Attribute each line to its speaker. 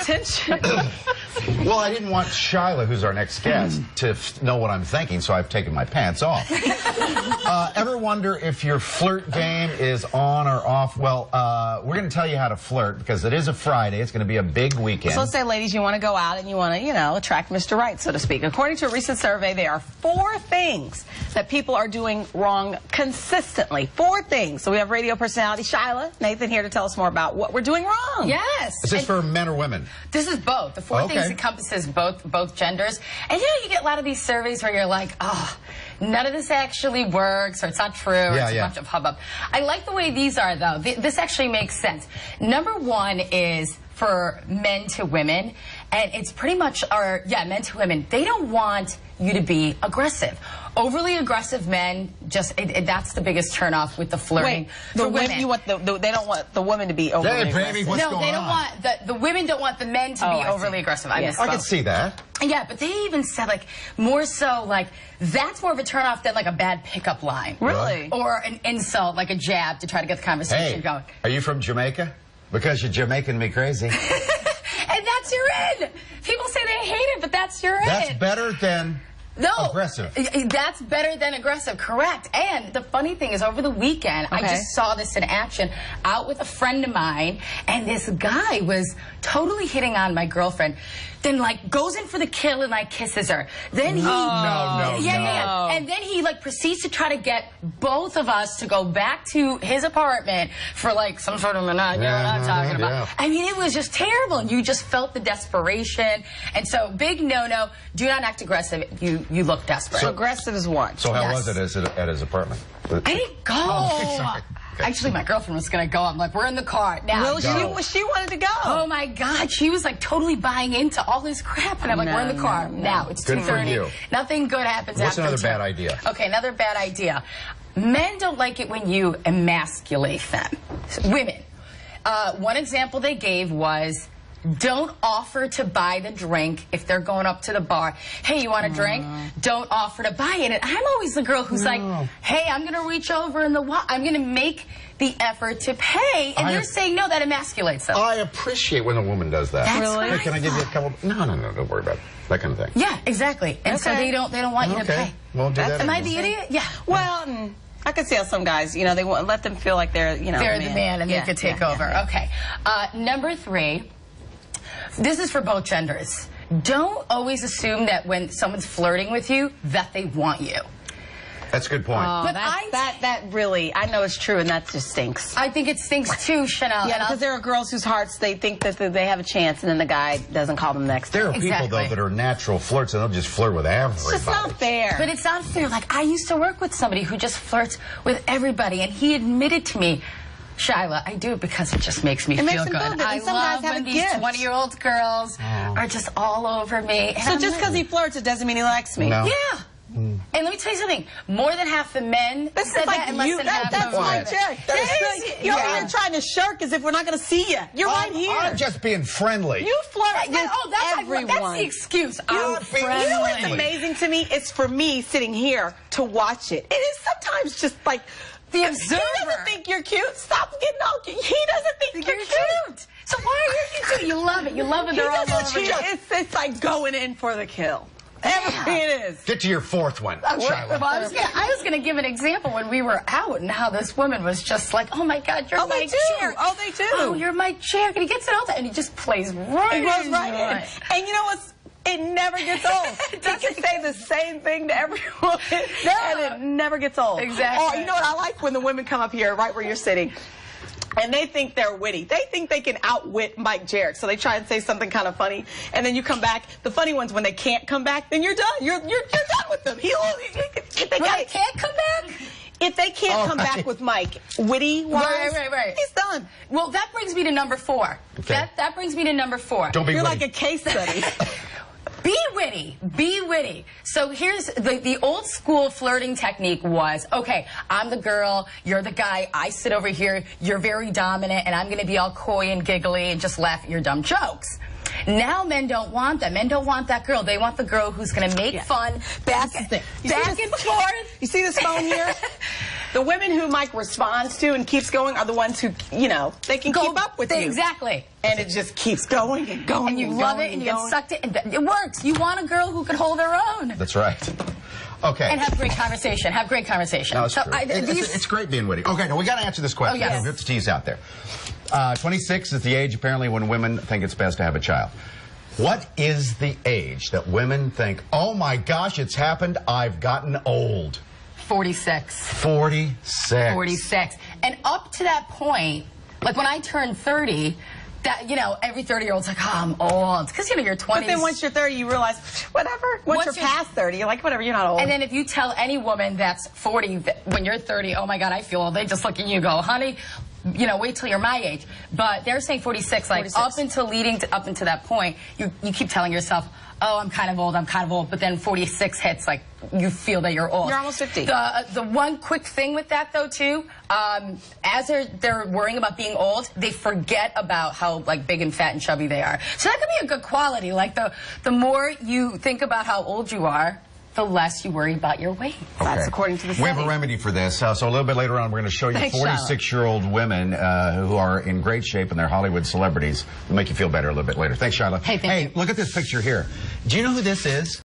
Speaker 1: attention.
Speaker 2: Well, I didn't want Shila, who's our next guest, to know what I'm thinking, so I've taken my pants off. Ever wonder if your flirt game is on or off? Well, we're going to tell you how to flirt because it is a Friday. It's going to be a big weekend.
Speaker 1: So let's say, ladies, you want to go out and you want to, you know, attract Mr. Right, so to speak. According to a recent survey, there are 4 things that people are doing wrong consistently. 4 things. So we have radio personality Shila Nathan here to tell us more about what we're doing wrong.
Speaker 3: Yes.
Speaker 2: Is this for men or women?
Speaker 3: This is both. The 4 things encompasses both genders. And you know, you get a lot of these surveys where you're like, oh, none of this actually works, or it's not true, or it's a bunch of hubbub. I like the way these are, though. This actually makes sense. Number 1 is for men to women, and it's pretty much men to women. They don't want you to be aggressive. Overly aggressive men, that's the biggest turnoff with the flirting.
Speaker 1: Wait, the women, they don't want the women to be overly aggressive.
Speaker 2: What's going on?
Speaker 3: They don't want the women don't want the men to be overly aggressive.
Speaker 2: I can see that.
Speaker 3: Yeah, but they even said, like, more so, like, that's more of a turnoff than, like, a bad pickup line.
Speaker 1: Really?
Speaker 3: Or an insult, like a jab to try to get the conversation going.
Speaker 2: Are you from Jamaica? Because you're Jamaican me crazy.
Speaker 3: And that's your in. People say they hate it, but that's your in.
Speaker 2: That's better than aggressive.
Speaker 3: That's better than aggressive, correct. And the funny thing is, over the weekend, I just saw this in action out with a friend of mine, and this guy was totally hitting on my girlfriend. Then, like, goes in for the kill and, like, kisses her. Then he... And then he, like, proceeds to try to get both of us to go back to his apartment for, like, some sort of menage, you know what I'm talking about. I mean, it was just terrible. And you just felt the desperation. And so, big no-no. Do not act aggressive. You look desperate.
Speaker 1: So aggressive is what?
Speaker 2: So how was it at his apartment?
Speaker 3: I didn't go.
Speaker 2: Oh, sorry. Okay.
Speaker 3: Actually, my girlfriend was going to go. I'm like, we're in the car. Now,
Speaker 1: she wanted to go.
Speaker 3: Oh, my God. She was, like, totally buying into all this crap. And I'm like, we're in the car. Now, it's 2:30.
Speaker 2: Good for you.
Speaker 3: Nothing good happens
Speaker 2: What's
Speaker 3: after
Speaker 2: another
Speaker 3: 2.
Speaker 2: bad idea?
Speaker 3: Okay, another bad idea. Men don't like it when you emasculate them. Women. One example they gave was, don't offer to buy the drink if they're going up to the bar. Hey, you want a drink? Don't offer to buy it. And I'm always the girl who's like, hey, I'm going to reach over in I'm going to make the effort to pay. And you're saying, no, that emasculates them.
Speaker 2: I appreciate when a woman does that.
Speaker 3: Really?
Speaker 2: Hey, can I give you a couple? No, don't worry about it. That kind of thing.
Speaker 3: Yeah, exactly. And so they don't want you to pay.
Speaker 2: Well, do that.
Speaker 3: Am I the idiot? Yeah.
Speaker 1: Well, I could see how some guys, you know, they won't let them feel like they're, you know,
Speaker 3: they're the man and they could take over. Okay. Number 3. This is for both genders. Don't always assume that when someone's flirting with you, that they want you.
Speaker 2: That's a good point.
Speaker 1: But that really, I know it's true, and that just stinks.
Speaker 3: I think it stinks too, Sheinelle.
Speaker 1: Yeah, because there are girls whose hearts, they think that they have a chance, and then the guy doesn't call them next.
Speaker 2: There are people, though, that are natural flirts, and they'll just flirt with everybody.
Speaker 1: It's just not fair.
Speaker 3: But it's not fair. Like, I used to work with somebody who just flirts with everybody, and he admitted to me, Shila, I do it because it just makes me feel good. I love when these 20-year-old girls are just all over me.
Speaker 1: So just because he flirts, it doesn't mean he likes me.
Speaker 2: No.
Speaker 3: Yeah. And let me tell you something. More than half the men said that, and less than half
Speaker 1: that's my check. You're here trying to shirk as if we're not going to see you. You're right here.
Speaker 2: I'm just being friendly.
Speaker 1: You flirt with everyone.
Speaker 3: That's the excuse. I'm friendly.
Speaker 1: You know what's amazing to me? It's for me sitting here to watch it. It is sometimes just like...
Speaker 3: The observer.
Speaker 1: He doesn't think you're cute. Stop getting all cute. He doesn't think you're cute.
Speaker 3: So why are you cute? You love it. You love it. They're all over you.
Speaker 1: It's like going in for the kill. Everything it is.
Speaker 2: Get to your 4th one, Shila.
Speaker 3: Well, I was going to give an example when we were out and how this woman was just like, oh, my God, you're my chair.
Speaker 1: Oh, they do.
Speaker 3: Oh, you're my chair. And he gets it all the time. And he just plays right in.
Speaker 1: He goes right in. And you know what's... It never gets old. He can say the same thing to everyone, and it never gets old.
Speaker 3: Exactly.
Speaker 1: Or you know what I like? When the women come up here, right where you're sitting, and they think they're witty. They think they can outwit Mike Jerrick, so they try and say something kind of funny, and then you come back. The funny ones, when they can't come back, then you're done. You're done with them.
Speaker 3: If they can't come back?
Speaker 1: If they can't come back with Mike, witty-wise, he's done.
Speaker 3: Well, that brings me to number 4.
Speaker 2: Okay.
Speaker 3: That brings me to number 4.
Speaker 2: Don't be
Speaker 1: You're
Speaker 2: witty.
Speaker 1: like a case study.
Speaker 3: Be witty. Be witty. So here's the old school flirting technique was, okay, I'm the girl, you're the guy, I sit over here, you're very dominant, and I'm going to be all coy and giggly and just laugh at your dumb jokes. Now men don't want that. Men don't want that girl. They want the girl who's going to make fun back and forth.
Speaker 1: You see this phone here? The women who Mike responds to and keeps going are the ones who, you know, they can keep up with you.
Speaker 3: Exactly.
Speaker 1: And it just keeps going and going.
Speaker 3: And you love it and you get sucked in. It works. You want a girl who can hold her own.
Speaker 2: That's right. Okay.
Speaker 3: And have great conversation. Have great conversation.
Speaker 2: No, it's true. It's great being witty. Okay, now we got to answer this question.
Speaker 3: Oh, yes.
Speaker 2: We'll get the tease out there. 26 is the age, apparently, when women think it's best to have a child. What is the age that women think, oh my gosh, it's happened, I've gotten old?
Speaker 3: 46.
Speaker 2: 46.
Speaker 3: 46. And up to that point, like when I turned 30, that, you know, every 30-year-old's like, oh, I'm old. Because, you know, you're 20s.
Speaker 1: But then once you're 30, you realize, whatever. Once you're past 30, you're like, whatever, you're not old.
Speaker 3: And then if you tell any woman that's 40, when you're 30, oh my God, I feel old, they just look at you and go, honey, you know, wait till you're my age. But they're saying 46, like
Speaker 1: 46.
Speaker 3: up until that point, you keep telling yourself, oh, I'm kind of old, but then 46 hits, like, you feel that you're old.
Speaker 1: You're almost 50.
Speaker 3: The one quick thing with that, though, too, as they're worrying about being old, they forget about how, like, big and fat and chubby they are. So that could be a good quality. Like, the more you think about how old you are, the less you worry about your weight.
Speaker 2: Okay.
Speaker 1: That's according to the study.
Speaker 2: We have a remedy for this. So a little bit later on, we're going to show you 46-year-old women who are in great shape and they're Hollywood celebrities. It'll make you feel better a little bit later. Thanks, Shila.
Speaker 3: Hey, thank you.
Speaker 2: Look at this picture here. Do you know who this is?